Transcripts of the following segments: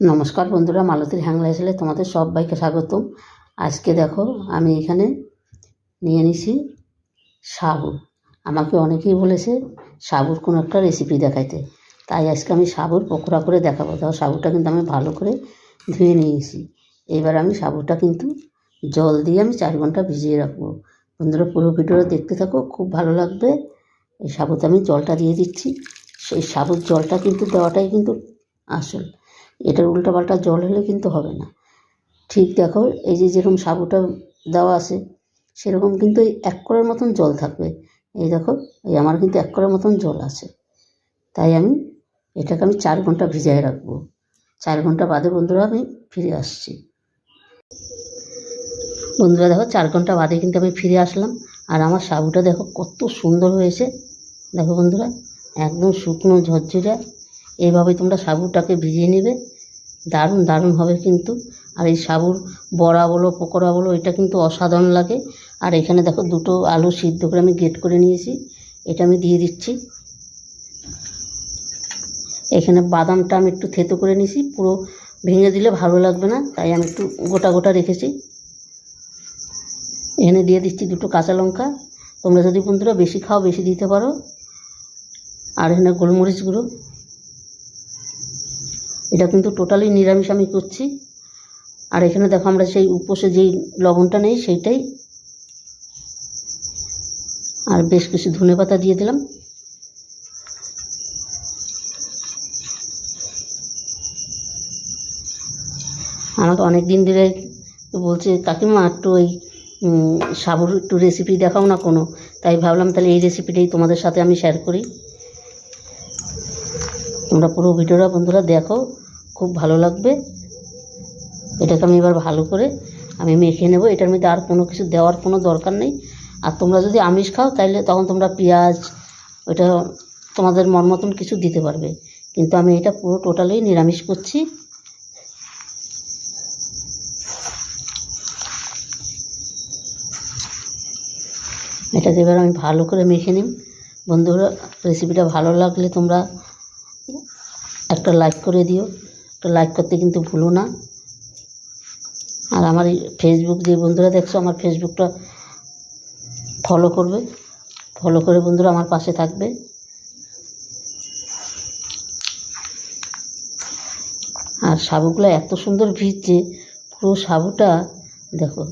নমস্কার বন্ধুরা, মালতীর হ্যাংলা এসেলে তোমাদের সবাইকে স্বাগতম। আজকে দেখো আমি এখানে নিয়ে নিছি সাবু। আমাকে অনেকেই বলেছে সাবুর কোনো একটা রেসিপি দেখাইতে, তাই আজকে আমি সাবুর পকোড়া করে দেখাবো। দেখো সাবুটা কিন্তু আমি ভালো করে ধুয়ে নিয়েছি। এবার আমি সাবুটা কিন্তু জল দিয়ে আমি 4 ঘন্টা ভিজিয়ে রাখবো। বন্ধুরা পুরো ভিডিওটা দেখতে থাকো, খুব ভালো লাগবে। এই সাবুতে আমি জলটা দিয়ে দিচ্ছি। সেই সাবুর জলটা কিন্তু দেওয়াটাই কিন্তু আসল, এটার উল্টাপাল্টা জল হলে কিন্তু হবে না। ঠিক দেখো, এই যে যেরকম সাবুটা দেওয়া আছে সেরকম কিন্তু এই 1 কড়ার মতন জল থাকবে। এই দেখো, এই আমার কিন্তু 1 কড়ার মতন জল আছে। তাই আমি এটাকে 4 ঘন্টা ভিজিয়ে রাখবো। 4 ঘন্টা বাদে বন্ধুরা আমি ফিরে আসছি। বন্ধুরা দেখো 4 ঘন্টা বাদে কিন্তু আমি ফিরে আসলাম। আর আমার সাবুটা দেখো কত সুন্দর হয়েছে। দেখো বন্ধুরা, একদম শুকনো ঝরঝরে। এইভাবে তোমরা সাবুটাকে ভিজিয়ে নেবে, দারুণ দারুণ হবে কিন্তু। আর এই সাবুর বড়া বলো পকোড়া বলো, এটা কিন্তু অসাধারণ লাগে। আর এখানে দেখো 2টো আলু সিদ্ধ করে আমি গ্রেট করে নিয়েছি, এটা আমি দিয়ে দিচ্ছি। এখানে বাদামটা আমি একটু থেতো করে নিয়েছি, পুরো ভেঙে দিলে ভালো লাগবে না, তাই আমি একটু গোটা গোটা রেখেছি। এখানে দিয়ে দিচ্ছি 2টো কাঁচা লঙ্কা। তোমরা যদি বন্ধুরা বেশি খাও বেশি দিতে পারো। আর এখানে গোলমরিচ গুঁড়ো। এটা কিন্তু টোটালি নিরামিষ আমি করছি। আর এখানে দেখো আমরা সেই উপসে যেই লবণটা নেই সেইটাই। আর বেশ কিছু ধনেপাতা দিয়ে দিলাম। আমাকে অনেক দিন ধরে তো বলছে কাকিমা একটু ওই সাবুর একটু রেসিপি দেখাও না কোনো, তাই ভাবলাম তাহলে এই রেসিপিটাই তোমাদের সাথে আমি শেয়ার করি। তোমরা পুরো ভিডিওটা বন্ধুরা দেখো, খুব ভালো লাগবে। এটাকে আমি এবার ভালো করে আমি মেখে নেব। এটার মধ্যে আর কোনো কিছু দেওয়ার কোনো দরকার নেই। আর তোমরা যদি আমিষ খাও তাহলে তখন তোমরা পেঁয়াজ ওটা তোমাদের মন মতন কিছু দিতে পারবে, কিন্তু আমি এটা পুরো টোটালি নিরামিষ করছি। এটাকে এবার আমি ভালো করে মেখে নিই। বন্ধুরা রেসিপিটা ভালো লাগলে তোমরা একটা লাইক করে দিও, একটা লাইক করতে কিন্তু ভুলো না। আর আমার এই ফেসবুক যে বন্ধুরা দেখছো, আমার ফেসবুকটা ফলো করবে, ফলো করে বন্ধুরা আমার পাশে থাকবে। আর সাবুগুলো এত সুন্দর ভিজছে, পুরো সাবুটা দেখো,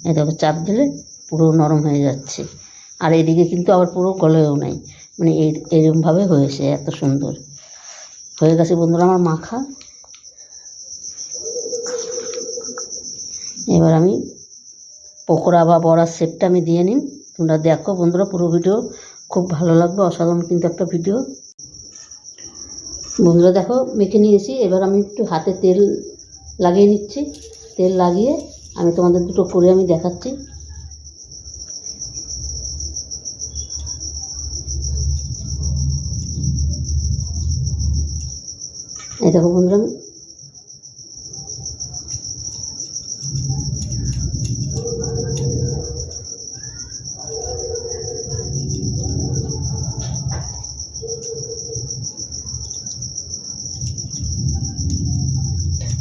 এই দেখো চাপ দিলে পুরো নরম হয়ে যাচ্ছে। আর এদিকে কিন্তু আবার পুরো গলেও নাই, এরকমভাবে হয়েছে, এত সুন্দর হয়ে গেছে বন্ধুরা আমার মাখা। এবার আমি পকোড়া বা বড়ার শেপটা আমি দিয়ে নিই। তোমরা দেখো বন্ধুরা পুরো ভিডিও, খুব ভালো লাগবে, অসাধারণ কিন্তু একটা ভিডিও। বন্ধুরা দেখো মেখে নিয়েছি। এবার আমি একটু হাতে তেল লাগিয়ে নিচ্ছি। তেল লাগিয়ে আমি তোমাদের 2টো করে আমি দেখাচ্ছি। এই দেখো বন্ধুরা,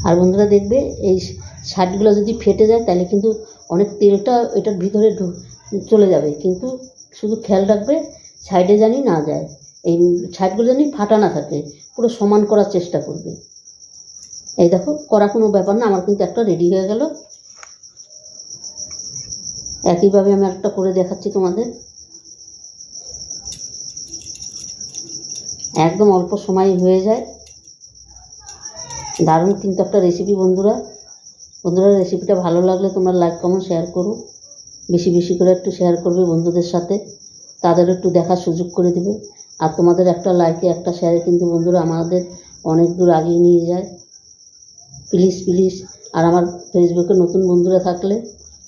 আর বন্ধুরা দেখবে এই সাইডগুলো যদি ফেটে যায় তাহলে কিন্তু অনেক তেলটা এটার ভিতরে চলে যাবে, কিন্তু শুধু খেয়াল রাখবে সাইডে জানি না যায়, এই সাইডগুলো জানি ফাটা না থাকে, পুরো সমান করার চেষ্টা করবে। এই দেখো করা কোনো ব্যাপার না, আমার কিন্তু একটা রেডি হয়ে গেল। একইভাবে আমি একটা করে দেখাচ্ছি তোমাদের। একদম অল্প সময় হয়ে যায়, দারুণ কিন্তু একটা রেসিপি। বন্ধুরা রেসিপিটা ভালো লাগলে তোমরা লাইক কমেন্ট শেয়ার করো, বেশি বেশি করে একটু শেয়ার করবে বন্ধুদের সাথে, তাদের একটু দেখার সুযোগ করে দেবে। আর তোমাদের একটা লাইকে একটা শেয়ারে কিন্তু বন্ধুরা আমাদের অনেক দূর আগিয়ে নিয়ে যায়। Please please. আর আমার ফেসবুকে নতুন বন্ধুরা থাকলে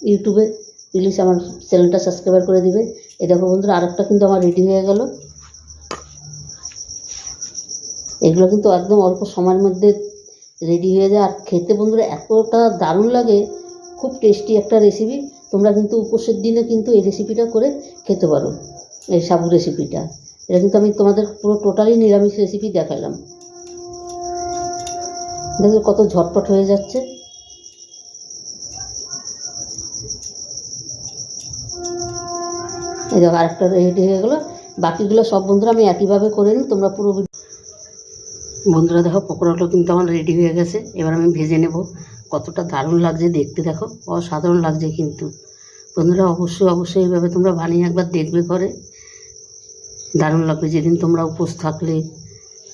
ইউটিউবে প্লিজ আমার চ্যানেলটা সাবস্ক্রাইব করে দিবে। এই দেখো বন্ধুরা আরেকটা কিন্তু আমার রেডি হয়ে গেল। এগুলো কিন্তু একদম অল্প সময়ের মধ্যে রেডি হয়ে যায়। আর খেতে বন্ধুরা এতটা দারুণ লাগে, খুব টেস্টি একটা রেসিপি। তোমরা কিন্তু উপোসের দিনে কিন্তু এই রেসিপিটা করে খেতে পারো, এই সাবু রেসিপিটা। এটা কিন্তু আমি তোমাদের পুরো টোটালি নিরামিষ রেসিপি দেখালাম। দেখো কত ঝটপট হয়ে যাচ্ছে। এই দেখো আরেকটা রেডি হয়ে গেলো। বাকিগুলো সব বন্ধুরা আমি একইভাবে করে নিই, তোমরা পুরো বন্ধুরা দেখো পকোড়াগুলো কিন্তু আমার রেডি হয়ে গেছে। এবার আমি ভেজে নেব। কতটা দারুণ লাগছে দেখতে, দেখো অসাধারণ লাগছে কিন্তু বন্ধুরা। অবশ্যই অবশ্যই এইভাবে তোমরা বানিয়ে একবার দেখবে ঘরে, দারুণ লাগবে। যেদিন তোমরা উপোস থাকলে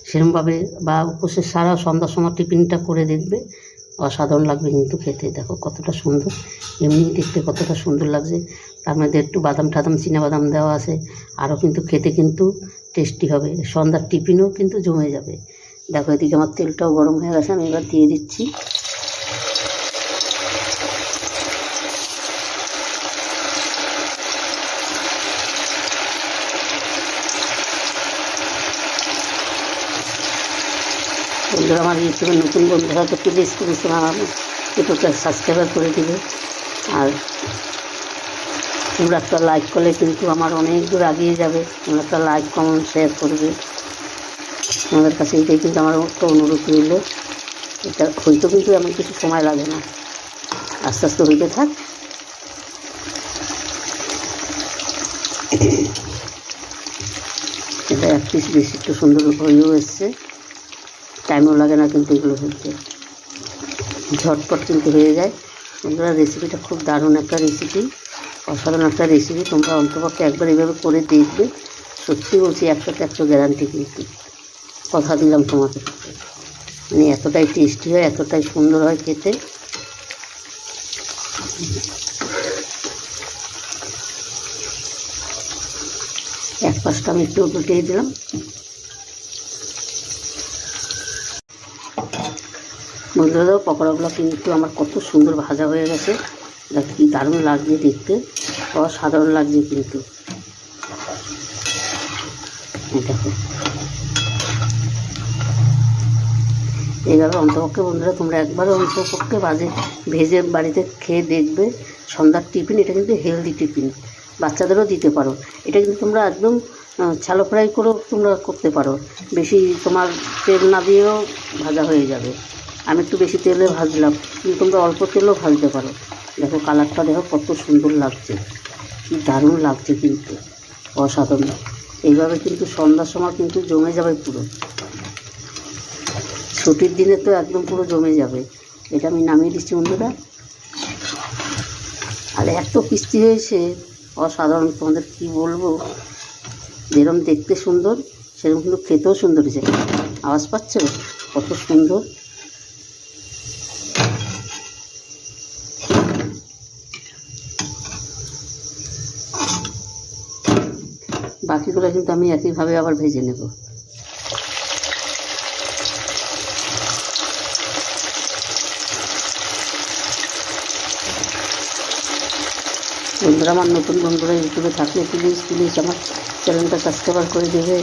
সেরকমভাবে বা উপোসের সারা সন্ধ্যার সময় টিফিনটা করে দেখবে, অসাধারণ লাগবে কিন্তু খেতে। দেখো কতটা সুন্দর, এমনি দেখতে কতটা সুন্দর লাগছে। তার মধ্যে একটু বাদাম টাদাম বাদাম দেওয়া আছে, আরও কিন্তু খেতে কিন্তু টেস্টি হবে। সন্ধ্যার টিফিনও কিন্তু জমে যাবে। দেখো এদিকে আমার তেলটাও গরম হয়ে গেছে, আমি এবার দিয়ে দিচ্ছি। বন্ধুরা আমার ইউটিউবের নতুন বন্ধুরা তো প্লিজ প্লিজ আমার ইউটিউবটা সাবস্ক্রাইব করে দিবে। আর তোমরা একটা লাইক করলে কিন্তু আমার অনেক দূর এগিয়ে যাবে। তোমরা একটা লাইক কমেন্ট শেয়ার করবে, তোমাদের কাছে এইটাই কিন্তু আমার একটা অনুরোধ রইল। এটা হয়তো কিন্তু এমন কিছু সময় লাগে না, আস্তে আস্তে হইতে থাক। এটা এক পিস বেশি একটু সুন্দর হয়েও এসছে, টাইমও লাগে না কিন্তু এগুলো হইতে, ঝটপট কিন্তু হয়ে যায়। বন্ধুরা রেসিপিটা খুব দারুণ একটা রেসিপি, অসাধারণ একটা রেসিপি। তোমরা অন্তপক্ষে একবার এইভাবে করে দেখবে, সত্যি বলছি 100% গ্যারান্টি কিন্তু, কথা দিলাম তোমাকে। মানে এতটাই টেস্টি হয়, এতটাই সুন্দর হয় খেতে। এক পাশটা আমি একটু উল্টিয়ে দিলাম। বন্ধুরা পকোড়াগুলো কিন্তু আমার কত সুন্দর ভাজা হয়ে গেছে, দেখ কি দারুণ লাগছে দেখতে, অসাধারণ লাগছে কিন্তু। দেখো এইভাবে অন্তপক্ষে বন্ধুরা তোমরা একবার অন্তপক্ষে ভেজে বাড়িতে খেয়ে দেখবে। সন্ধ্যার টিফিন, এটা কিন্তু হেলদি টিফিন, বাচ্চাদেরও দিতে পারো। এটা কিন্তু তোমরা একদম শ্যালো ফ্রাই করেও তোমরা করতে পারো, বেশি তোমার তেল না দিয়েও ভাজা হয়ে যাবে। আমি একটু বেশি তেলে ভাজলাম, কিন্তু তোমরা অল্প তেলেও ভাজতে পারো। দেখো কালারটা দেখো কত সুন্দর লাগছে, কি দারুণ লাগছে কিন্তু, অসাধারণ। এইভাবে কিন্তু সন্ধ্যার সময় কিন্তু জমে যাবে পুরো, ছুটির দিনে তো একদম পুরো জমে যাবে। এটা আমি নামিয়ে দিচ্ছি বন্ধুরা। আর এত কিস্তি হয়েছে অসাধারণ, তোমাদের কি বলবো। যেরকম দেখতে সুন্দর সেরকম কিন্তু খেতেও সুন্দর হয়েছে। আওয়াজ পাচ্ছ কত সুন্দর। বাকিগুলো কিন্তু আমি একইভাবে আবার ভেজে নেব। বন্ধুরা আমার নতুন বন্ধুরা ইউটিউবে থাকলে প্লিজ প্লিজ আমার চ্যানেলটা সাবস্ক্রাইব করে দেবে,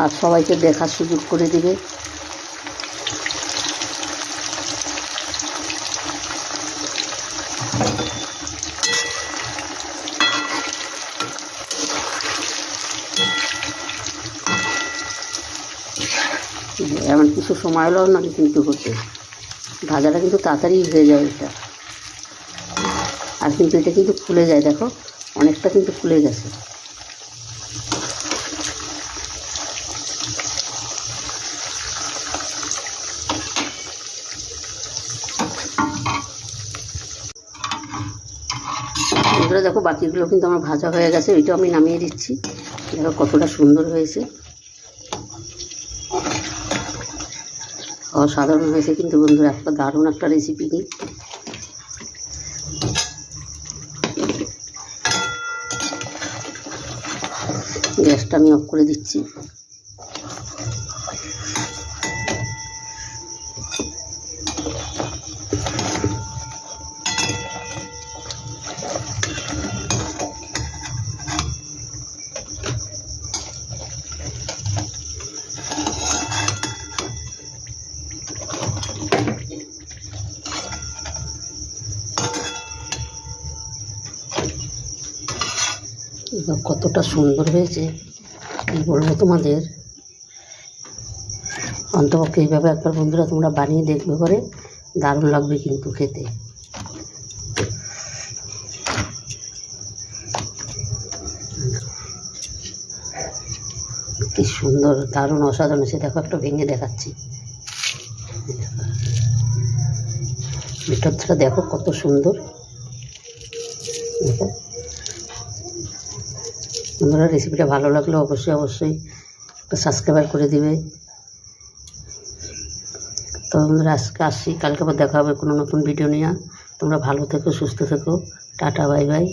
আর সবাইকে দেখার সুযোগ করে দেবে। এমন কিছু সময় হলেও না কিন্তু হতে, ভাজাটা কিন্তু তাড়াতাড়ি হয়ে যায় এটা। আর কিন্তু এটা কিন্তু ফুলে যায়, দেখো অনেকটা কিন্তু ফুলে গেছে। বন্ধুরা দেখো বাকিগুলো কিন্তু আমার ভাজা হয়ে গেছে, ওইটাও আমি নামিয়ে দিচ্ছি। দেখো কতটা সুন্দর হয়েছে, অসাধারণ হয়েছে কিন্তু বন্ধুরা, একটা দারুণ একটা রেসিপি। গ্যাসটা আমি অফ করে দিচ্ছি। কতটা সুন্দর হয়েছে কি বলবো তোমাদের। অন্তপক্ষে এইভাবে একবার বন্ধুরা তোমরা বানিয়ে দেখবে করে, দারুণ লাগবে কিন্তু খেতে। কি সুন্দর, দারুণ, অসাধারণ। সে দেখো একটা ভেঙে দেখাচ্ছি, ভিতরটা দেখো কত সুন্দর। দেখো বন্ধুরা, রেসিপিটা ভালো লাগলে অবশ্যই একটা সাবস্ক্রাইব করে দিবে। তো বন্ধুরা আজকে আসছি, কালকে আবার দেখা হবে কোনো নতুন ভিডিও নিয়ে। তোমরা ভালো থেকো, সুস্থ থেকো, টাটা, বাই বাই।